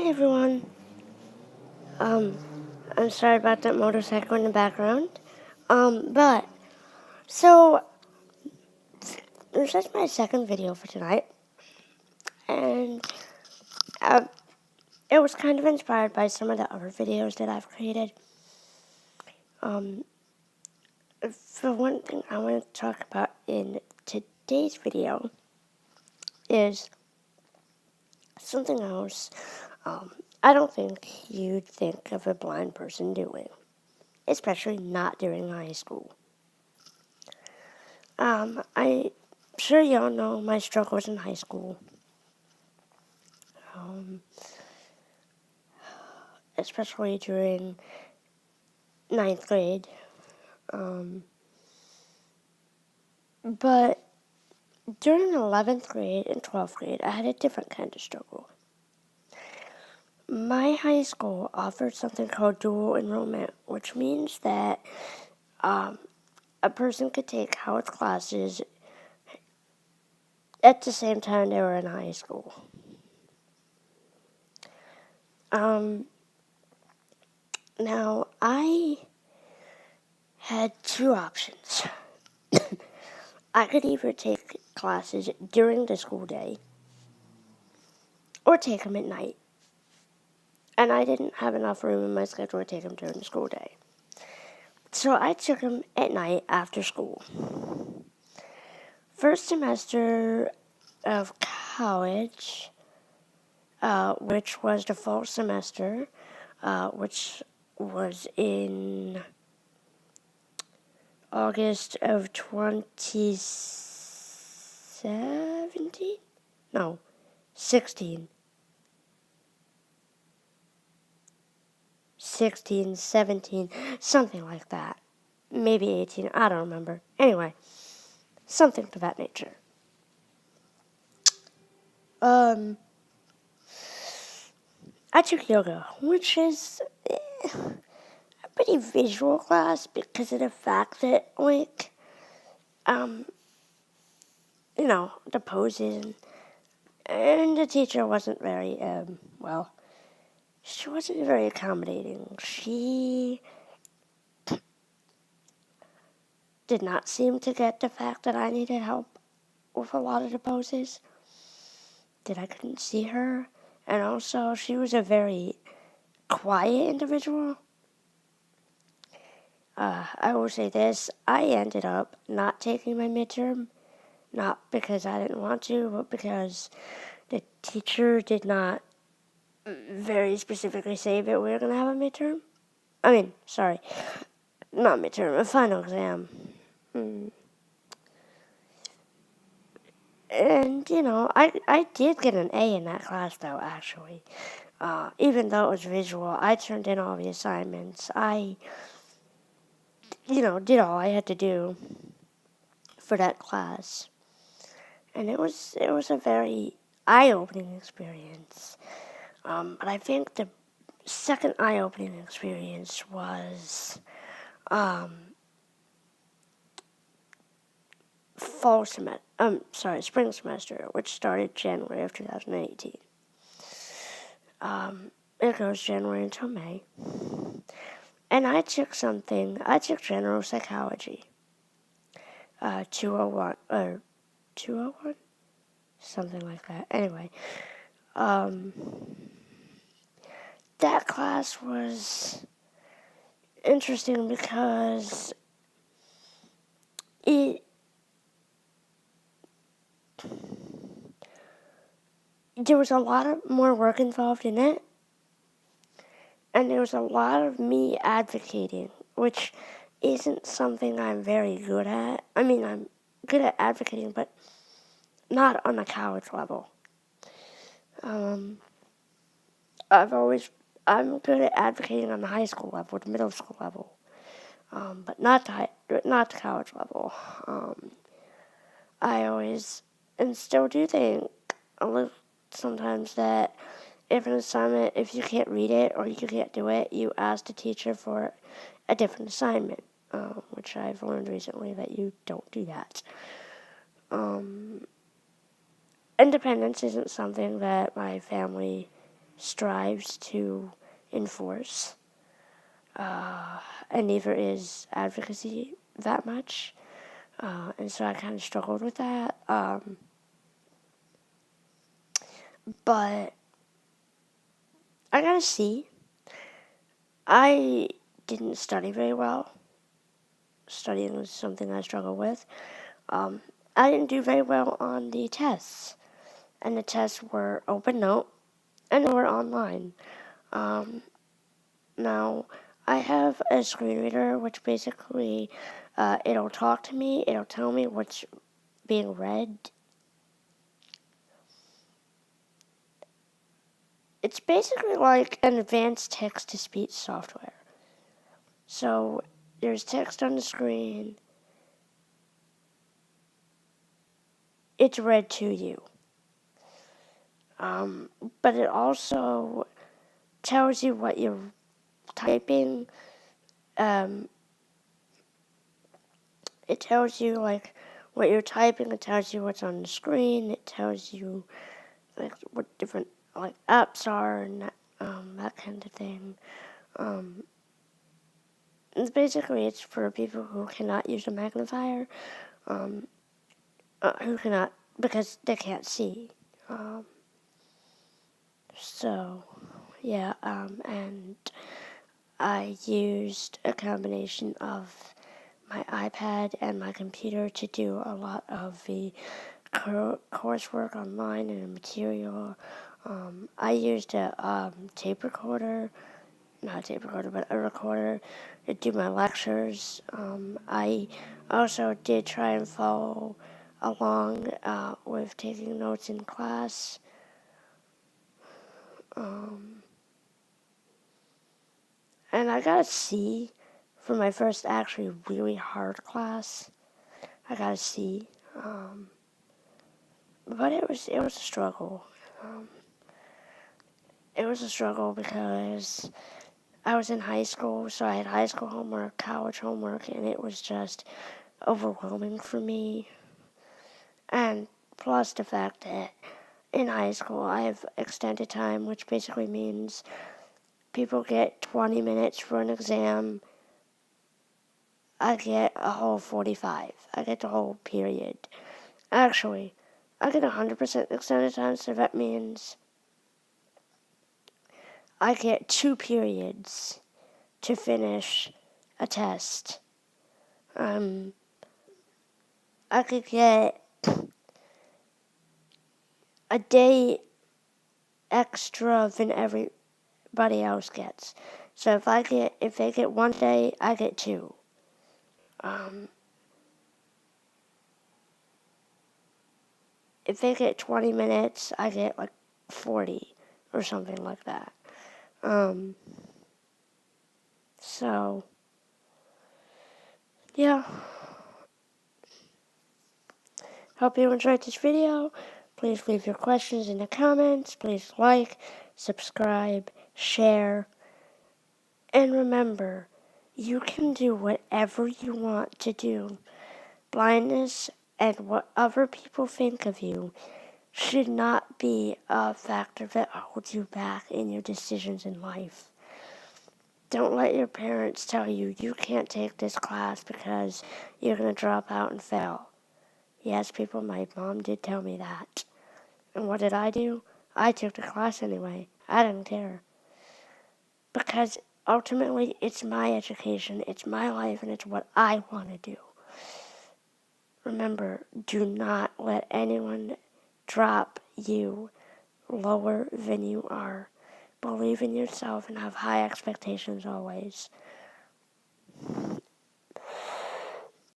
Hi everyone. Um, I'm sorry about that motorcycle in the background. But so this is my second video for tonight, and uh, it was kind of inspired by some of the other videos that I've created. For one thing, I want to talk about in today's video is something else. I don't think you'd think of a blind person doing, especially not during high school. I'm sure y'all know my struggles in high school, especially during ninth grade. But during 11th grade and 12th grade, I had a different kind of struggle. My high school offered something called dual enrollment, which means that a person could take college classes at the same time they were in high school. Now, I had two options. I could either take classes during the school day or take them at night. And I didn't have enough room in my schedule to take them during the school day. So I took them at night after school. First semester of college, which was the fall semester, which was in August of 2017? No, 16. 16, 17, something like that. Maybe 18, I don't remember. Anyway, something to that nature. I took yoga, which is a pretty visual class because of the fact that, the poses and the teacher wasn't very, she wasn't very accommodating. She did not seem to get the fact that I needed help with a lot of the poses, that I couldn't see her, and also she was a very quiet individual. I will say this, I ended up not taking my midterm, not because I didn't want to, but because the teacher did not very specifically say that we were going to have a midterm. Not midterm, a final exam. And, I did get an A in that class, though, actually. Even though it was visual, I turned in all the assignments. I, did all I had to do for that class. And it was a very eye-opening experience. But I think the second eye-opening experience was spring semester, which started January of 2018. It goes January until May. And I took general psychology. 201, or 201? Something like that. Anyway, that class was interesting because there was a lot of more work involved in it, and there was a lot of me advocating, which isn't something I'm very good at. I mean, I'm good at advocating, but not on a college level. I'm good at advocating on the high school level, the middle school level, but not the college level. I always, and still do think sometimes that if you can't read it or you can't do it, you ask the teacher for a different assignment, which I've learned recently that you don't do that. Independence isn't something that my family strives to enforce, and neither is advocacy that much. And so I kind of struggled with that. But I got a C. I didn't study very well. Studying was something I struggle with. I didn't do very well on the tests. And the tests were open note and they were online. Now, I have a screen reader, which basically it'll talk to me, it'll tell me what's being read. It's basically like an advanced text-to-speech software. So there's text on the screen. It's read to you. But it also tells you what you're typing. It tells you like what you're typing. It tells you what's on the screen. It tells you like what different like apps are and that kind of thing. It's basically it's for people who cannot use a magnifier, who cannot because they can't see. So yeah, and I used a combination of my iPad and my computer to do a lot of the coursework online and the material. I used a tape recorder, not a tape recorder, but a recorder to do my lectures. I also did try and follow along with taking notes in class. And I got a C for my first actually really hard class. I got a C. But it was a struggle. It was a struggle because I was in high school, so I had high school homework, college homework, and it was just overwhelming for me. And plus the fact that in high school I have extended time, which basically means people get 20 minutes for an exam. I get a whole 45. I get the whole period. Actually, I get 100% extended time, so that means I get 2 periods to finish a test. I could get a day extra than everybody else gets. So if they get 1 day, I get 2. If they get 20 minutes, I get like 40 or something like that. So, yeah. Hope you enjoyed this video. Please leave your questions in the comments. Please like, subscribe, share. And remember, you can do whatever you want to do. Blindness and what other people think of you should not be a factor that holds you back in your decisions in life. Don't let your parents tell you you can't take this class because you're going to drop out and fail. Yes, people, my mom did tell me that. And what did I do? I took the class anyway. I didn't care. Because ultimately, it's my education, it's my life, and it's what I want to do. Remember, do not let anyone drop you lower than you are. Believe in yourself and have high expectations always.